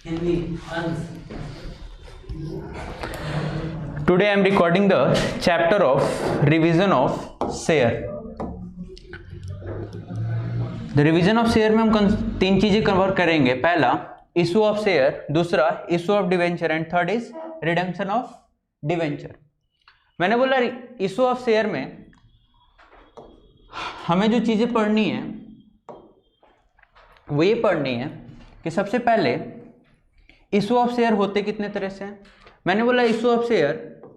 Hindi Today I am recording the chapter of revision of share. The revision of share में हम तीन चीजें cover करेंगे. पहला इशू ऑफ शेयर, दूसरा issue of debenture and third is redemption of debenture. मैंने बोला इशू ऑफ शेयर में हमें जो चीजें पढ़नी है वो ये पढ़नी है कि सबसे पहले इशू ऑफ शेयर होते कितने तरह से हैं. मैंने बोला इशू ऑफ शेयर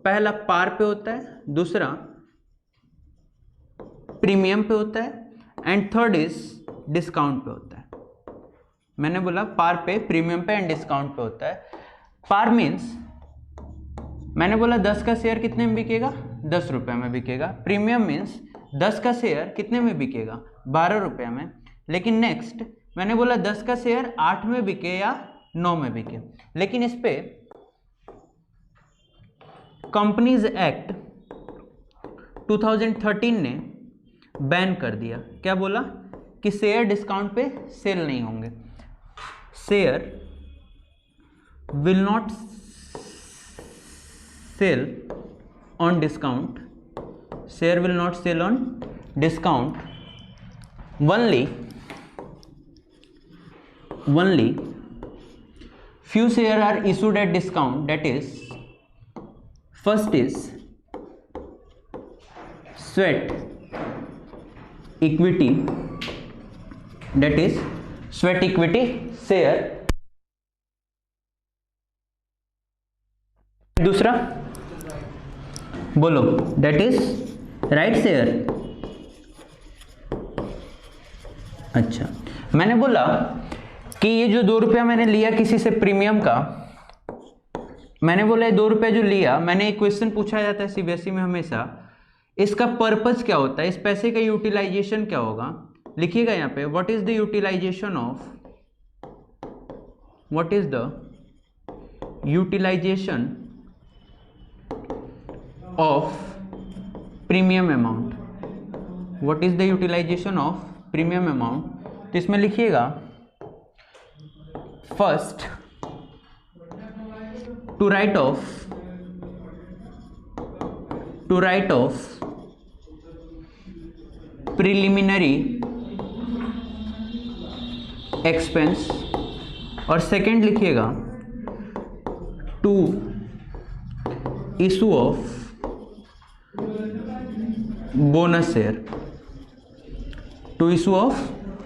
पहला पार पे होता है, दूसरा प्रीमियम पे होता है एंड थर्ड इज डिस्काउंट पे होता है. मैंने बोला पार पे, प्रीमियम पे एंड डिस्काउंट पे होता है. पार मीन्स मैंने बोला 10 का शेयर कितने में बिकेगा, 10 रुपये में बिकेगा. प्रीमियम मीन्स 10 का शेयर कितने में बिकेगा, 12 रुपये में. लेकिन नेक्स्ट मैंने बोला 10 का शेयर 8 में बिके या 9 में बिके. लेकिन इस पे कंपनीज एक्ट 2013 ने बैन कर दिया. क्या बोला कि शेयर डिस्काउंट पे सेल नहीं होंगे. Share will not sell on discount. Share will not sell on discount. only few shares are issued at discount. That is, first is sweat equity, that is sweat equity share. दूसरा बोलो, that is right share. अच्छा, मैंने बोला कि ये जो 2 रुपया मैंने लिया किसी से प्रीमियम का, मैंने बोला 2 रुपये जो लिया, मैंने एक क्वेश्चन पूछा जाता है सीबीएसई में हमेशा, इसका पर्पस क्या होता है, इस पैसे का यूटिलाइजेशन क्या होगा. लिखिएगा यहाँ पे, what is the utilization of premium amount. What is the utilization of premium amount. तो इसमें लिखिएगा first to write off preliminary expense, और सेकेंड लिखिएगा to issue of bonus share. To issue of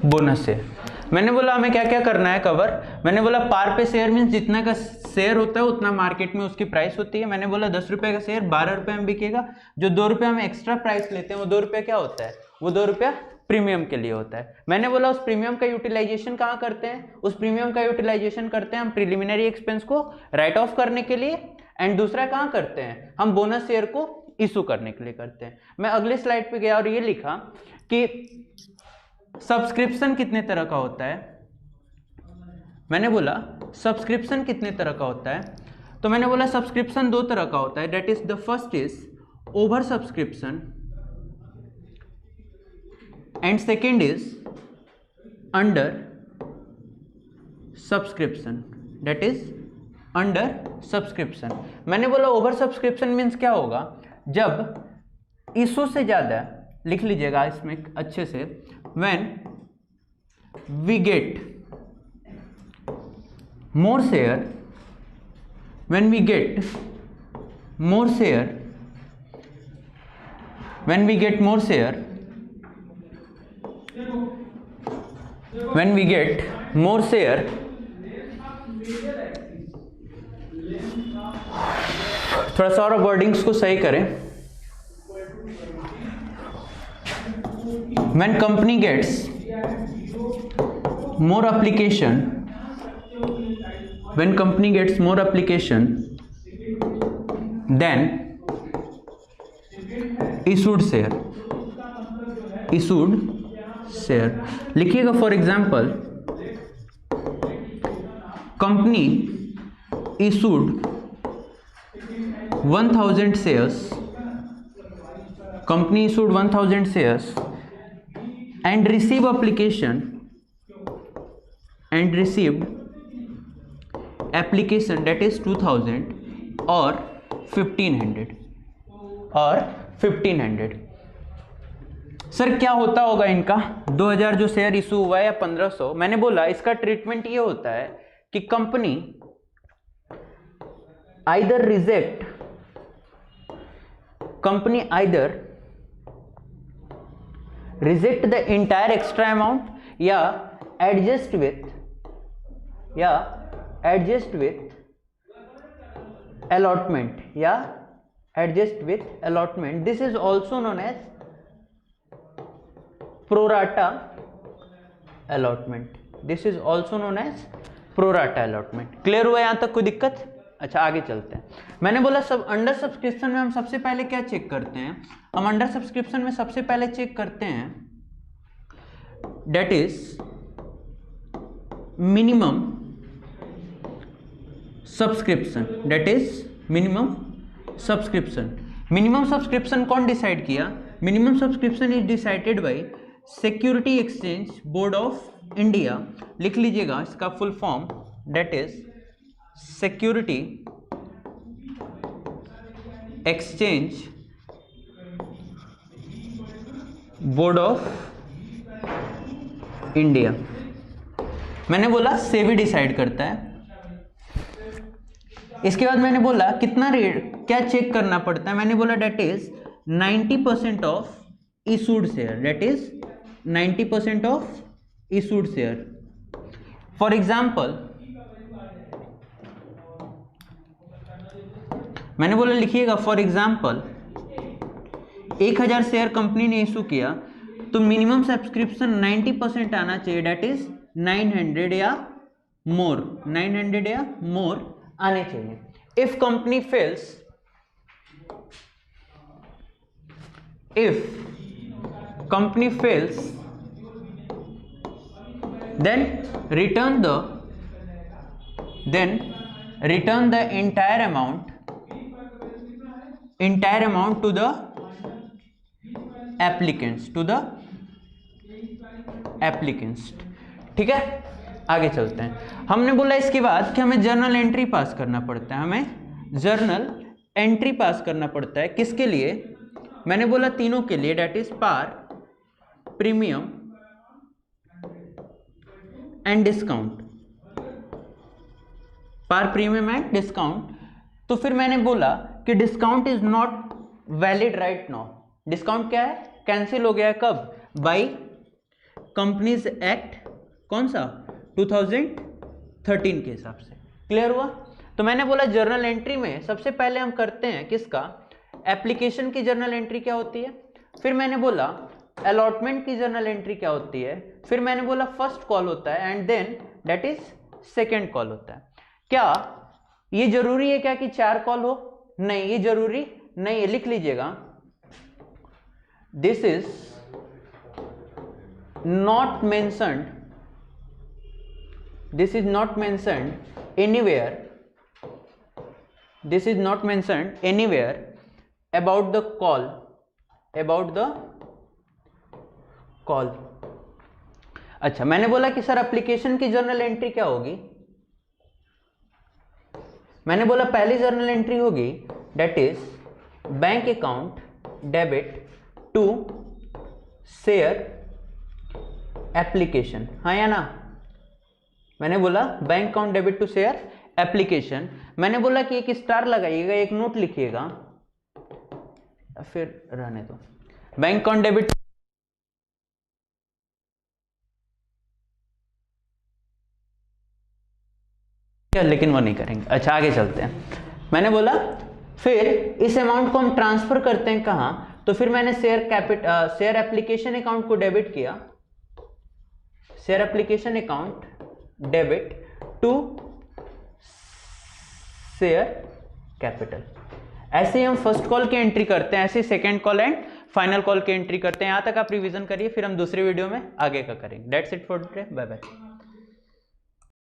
bonus share. मैंने बोला हमें क्या क्या करना है कवर. मैंने बोला पार पे शेयर मीन्स जितना का शेयर होता है उतना मार्केट में उसकी प्राइस होती है. मैंने बोला 10 रुपये का शेयर 12 रुपये में बिकेगा. जो 2 रुपये हम एक्स्ट्रा प्राइस लेते हैं वो 2 रुपये क्या होता है, वो 2 रुपया प्रीमियम के लिए होता है. मैंने बोला उस प्रीमियम का यूटिलाइजेशन कहाँ करते हैं, उस प्रीमियम का यूटिलाइजेशन करते हैं हम प्रिलिमिनरी एक्सपेंस को राइट ऑफ करने के लिए, एंड दूसरा कहाँ करते हैं, हम बोनस शेयर को इशू करने के लिए करते हैं. मैं अगले स्लाइड पे गया और ये लिखा कि सब्सक्रिप्शन कितने तरह का होता है. मैंने बोला सब्सक्रिप्शन कितने तरह का होता है. तो मैंने बोला सब्सक्रिप्शन 2 तरह का होता है. That is the first is over subscription and second is under subscription. That is under subscription. मैंने बोला ओवर सब्सक्रिप्शन मीन्स क्या होगा, जब इशू से ज़्यादा, लिख लीजिएगा इसमें अच्छे से, when we get more share, when we get more share, when we get more share, when we get more share, थोड़ा सा और वर्डिंग्स को सही करें. When company gets more application, when company gets more application then issued share, issued share. लिखिएगा for example, company issued 1000 shares, company issued 1000 shares and received application that is 2000 और 1500 और 1500। Sir क्या होता होगा इनका, 2000 जो शेयर इशू हुआ है या 1500, मैंने बोला इसका ट्रीटमेंट ये होता है कि company either reject the entire extra amount या adjust with allotment this is also known as pro rata allotment clear हुआ यहां तक, कोई दिक्कत? अच्छा आगे चलते हैं। मैंने बोला सब अंडर सब्सक्रिप्शन में हम सबसे पहले क्या चेक करते हैं, हम अंडर सब्सक्रिप्शन में सबसे पहले चेक करते हैं डेट इज मिनिमम सब्सक्रिप्शन कौन डिसाइड किया? Minimum subscription is decided by security exchange board of India. लिख लीजिएगा इसका full form, that is security exchange board of India. मैंने बोला सेबी डिसाइड करता है। इसके बाद मैंने बोला कितना रेट क्या चेक करना पड़ता है, मैंने बोला that is 90% of issued share, that is 90% of issued share. For example मैंने बोला लिखिएगा, फॉर एग्जाम्पल 1000 शेयर कंपनी ने इशू किया तो मिनिमम सब्सक्रिप्शन 90% आना चाहिए, डेट इज 900 या मोर आने चाहिए। If company fails then return the entire amount to the applicants ठीक है। आगे चलते हैं। हमने बोला इसके बाद कि हमें जर्नल एंट्री पास करना पड़ता है, किसके लिए? मैंने बोला तीनों के लिए, that is par, premium and discount. तो फिर मैंने बोला कि discount is not valid right now. Discount क्या है? कैंसिल हो गया है, कब? बाय कंपनीज एक्ट, कौन सा? 2013 के हिसाब से। क्लियर हुआ? तो मैंने बोला जर्नल एंट्री में सबसे पहले हम करते हैं किसका? एप्लीकेशन की जर्नल एंट्री क्या होती है, फिर मैंने बोला अलॉटमेंट की जर्नल एंट्री क्या होती है, फिर मैंने बोला फर्स्ट कॉल होता है and then that is second call होता है। क्या ये जरूरी है क्या कि 4 कॉल हो? नहीं, ये जरूरी नहीं है। लिख लीजिएगा, this is not mentioned anywhere about the call अच्छा, मैंने बोला कि सर एप्लीकेशन की जर्नल एंट्री क्या होगी? मैंने बोला पहली जर्नल एंट्री होगी that is bank account debit to share application, हाँ या ना? मैंने बोला bank account debit to share application. मैंने बोला कि एक स्टार लगाइएगा, एक नोट लिखिएगा, फिर रहने दो। बैंक अकाउंट डेबिट लेकिन वो नहीं करेंगे। अच्छा आगे चलते हैं। मैंने बोला फिर इस अमाउंट को हम ट्रांसफर करते हैं कहां? तो फिर मैंने शेयर एप्लीकेशन अकाउंट को डेबिट किया, share application account debit to share capital. ऐसे ही हम फर्स्ट कॉल की एंट्री करते हैं, ऐसे ही second call and final call की एंट्री करते हैं। यहां तक आप रिवीजन करिए, फिर हम दूसरी वीडियो में आगे का करेंगे। That's it for today, bye bye.